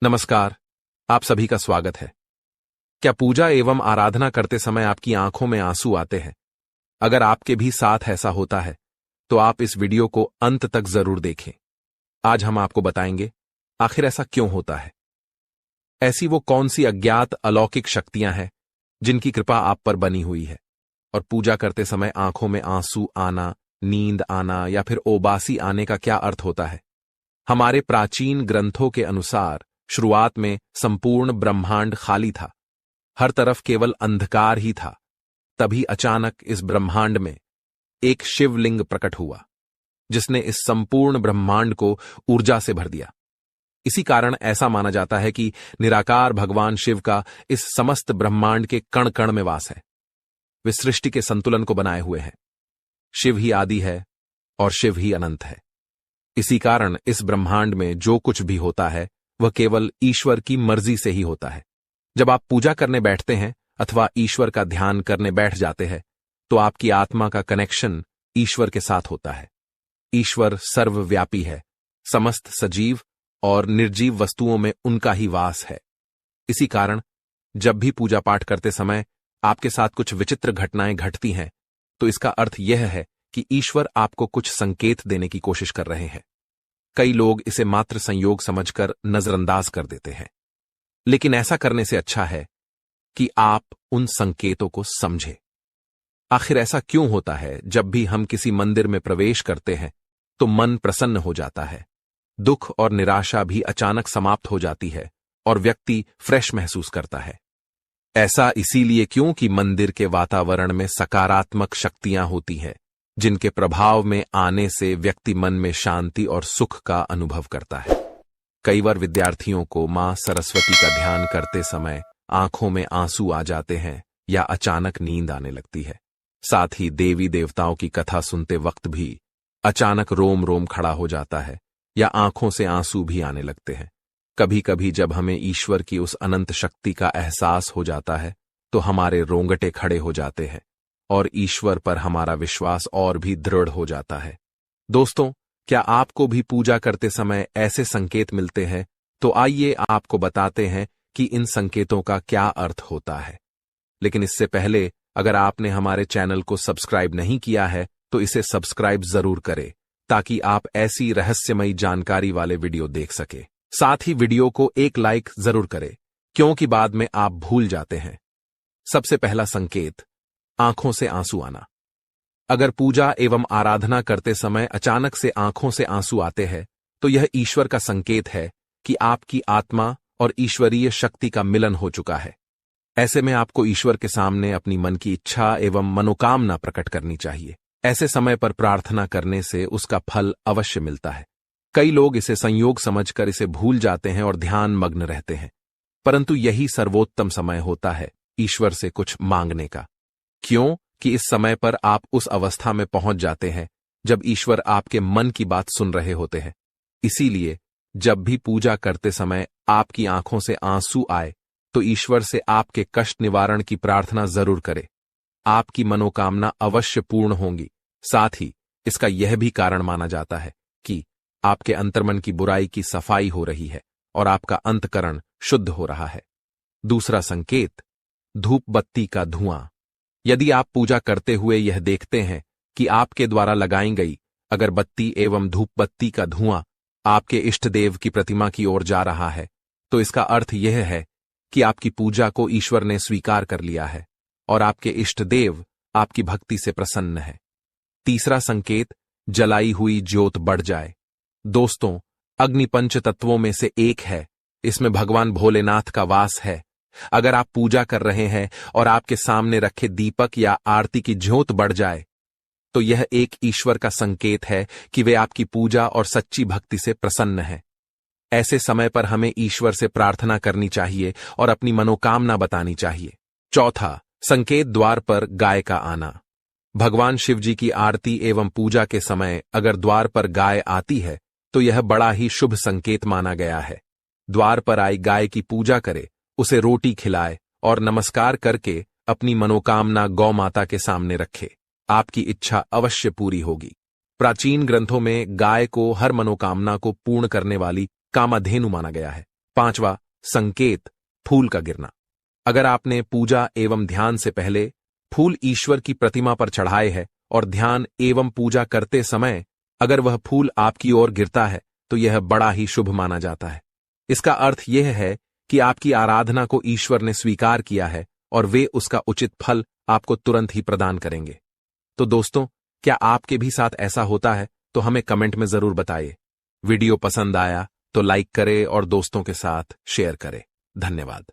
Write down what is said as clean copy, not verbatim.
नमस्कार। आप सभी का स्वागत है। क्या पूजा एवं आराधना करते समय आपकी आंखों में आंसू आते हैं? अगर आपके भी साथ ऐसा होता है तो आप इस वीडियो को अंत तक जरूर देखें। आज हम आपको बताएंगे आखिर ऐसा क्यों होता है। ऐसी वो कौन सी अज्ञात अलौकिक शक्तियां हैं जिनकी कृपा आप पर बनी हुई है और पूजा करते समय आंखों में आंसू आना, नींद आना या फिर ओबासी आने का क्या अर्थ होता है। हमारे प्राचीन ग्रंथों के अनुसार शुरुआत में संपूर्ण ब्रह्मांड खाली था, हर तरफ केवल अंधकार ही था। तभी अचानक इस ब्रह्मांड में एक शिवलिंग प्रकट हुआ जिसने इस संपूर्ण ब्रह्मांड को ऊर्जा से भर दिया। इसी कारण ऐसा माना जाता है कि निराकार भगवान शिव का इस समस्त ब्रह्मांड के कण कण में वास है। वे सृष्टि के संतुलन को बनाए हुए हैं। शिव ही आदि है और शिव ही अनंत है। इसी कारण इस ब्रह्मांड में जो कुछ भी होता है वह केवल ईश्वर की मर्जी से ही होता है। जब आप पूजा करने बैठते हैं अथवा ईश्वर का ध्यान करने बैठ जाते हैं तो आपकी आत्मा का कनेक्शन ईश्वर के साथ होता है। ईश्वर सर्वव्यापी है, समस्त सजीव और निर्जीव वस्तुओं में उनका ही वास है। इसी कारण जब भी पूजा पाठ करते समय आपके साथ कुछ विचित्र घटनाएं घटती हैं तो इसका अर्थ यह है कि ईश्वर आपको कुछ संकेत देने की कोशिश कर रहे हैं। कई लोग इसे मात्र संयोग समझकर नजरअंदाज कर देते हैं, लेकिन ऐसा करने से अच्छा है कि आप उन संकेतों को समझें। आखिर ऐसा क्यों होता है जब भी हम किसी मंदिर में प्रवेश करते हैं तो मन प्रसन्न हो जाता है, दुख और निराशा भी अचानक समाप्त हो जाती है और व्यक्ति फ्रेश महसूस करता है। ऐसा इसीलिए क्योंकि मंदिर के वातावरण में सकारात्मक शक्तियां होती हैं जिनके प्रभाव में आने से व्यक्ति मन में शांति और सुख का अनुभव करता है। कई बार विद्यार्थियों को मां सरस्वती का ध्यान करते समय आंखों में आंसू आ जाते हैं या अचानक नींद आने लगती है। साथ ही देवी देवताओं की कथा सुनते वक्त भी अचानक रोम रोम खड़ा हो जाता है या आंखों से आंसू भी आने लगते हैं। कभी कभी जब हमें ईश्वर की उस अनंत शक्ति का एहसास हो जाता है तो हमारे रोंगटे खड़े हो जाते हैं और ईश्वर पर हमारा विश्वास और भी दृढ़ हो जाता है। दोस्तों, क्या आपको भी पूजा करते समय ऐसे संकेत मिलते हैं? तो आइए आपको बताते हैं कि इन संकेतों का क्या अर्थ होता है। लेकिन इससे पहले अगर आपने हमारे चैनल को सब्सक्राइब नहीं किया है तो इसे सब्सक्राइब जरूर करें ताकि आप ऐसी रहस्यमयी जानकारी वाले वीडियो देख सके। साथ ही वीडियो को एक लाइक जरूर करें क्योंकि बाद में आप भूल जाते हैं। सबसे पहला संकेत, आंखों से आंसू आना। अगर पूजा एवं आराधना करते समय अचानक से आंखों से आंसू आते हैं तो यह ईश्वर का संकेत है कि आपकी आत्मा और ईश्वरीय शक्ति का मिलन हो चुका है। ऐसे में आपको ईश्वर के सामने अपनी मन की इच्छा एवं मनोकामना प्रकट करनी चाहिए। ऐसे समय पर प्रार्थना करने से उसका फल अवश्य मिलता है। कई लोग इसे संयोग समझकर इसे भूल जाते हैं और ध्यान मग्न रहते हैं, परंतु यही सर्वोत्तम समय होता है ईश्वर से कुछ मांगने का। क्यों कि इस समय पर आप उस अवस्था में पहुंच जाते हैं जब ईश्वर आपके मन की बात सुन रहे होते हैं। इसीलिए जब भी पूजा करते समय आपकी आंखों से आंसू आए तो ईश्वर से आपके कष्ट निवारण की प्रार्थना जरूर करें। आपकी मनोकामना अवश्य पूर्ण होंगी। साथ ही इसका यह भी कारण माना जाता है कि आपके अंतर्मन की बुराई की सफाई हो रही है और आपका अंतकरण शुद्ध हो रहा है। दूसरा संकेत, धूप बत्ती का धुआं। यदि आप पूजा करते हुए यह देखते हैं कि आपके द्वारा लगाई गई अगरबत्ती एवं धूप बत्ती का धुआं आपके इष्ट देव की प्रतिमा की ओर जा रहा है तो इसका अर्थ यह है कि आपकी पूजा को ईश्वर ने स्वीकार कर लिया है और आपके इष्ट देव आपकी भक्ति से प्रसन्न है। तीसरा संकेत, जलाई हुई ज्योत बढ़ जाए। दोस्तों, अग्नि पंच तत्वों में से एक है। इसमें भगवान भोलेनाथ का वास है। अगर आप पूजा कर रहे हैं और आपके सामने रखे दीपक या आरती की ज्योत बढ़ जाए तो यह एक ईश्वर का संकेत है कि वे आपकी पूजा और सच्ची भक्ति से प्रसन्न हैं। ऐसे समय पर हमें ईश्वर से प्रार्थना करनी चाहिए और अपनी मनोकामना बतानी चाहिए। चौथा संकेत, द्वार पर गाय का आना। भगवान शिव जी की आरती एवं पूजा के समय अगर द्वार पर गाय आती है तो यह बड़ा ही शुभ संकेत माना गया है। द्वार पर आई गाय की पूजा करे, उसे रोटी खिलाए और नमस्कार करके अपनी मनोकामना गौ माता के सामने रखे। आपकी इच्छा अवश्य पूरी होगी। प्राचीन ग्रंथों में गाय को हर मनोकामना को पूर्ण करने वाली कामधेनु माना गया है। 5वां संकेत, फूल का गिरना। अगर आपने पूजा एवं ध्यान से पहले फूल ईश्वर की प्रतिमा पर चढ़ाए हैं और ध्यान एवं पूजा करते समय अगर वह फूल आपकी ओर गिरता है तो यह बड़ा ही शुभ माना जाता है। इसका अर्थ यह है कि आपकी आराधना को ईश्वर ने स्वीकार किया है और वे उसका उचित फल आपको तुरंत ही प्रदान करेंगे। तो दोस्तों, क्या आपके भी साथ ऐसा होता है? तो हमें कमेंट में जरूर बताइए। वीडियो पसंद आया तो लाइक करें और दोस्तों के साथ शेयर करें। धन्यवाद।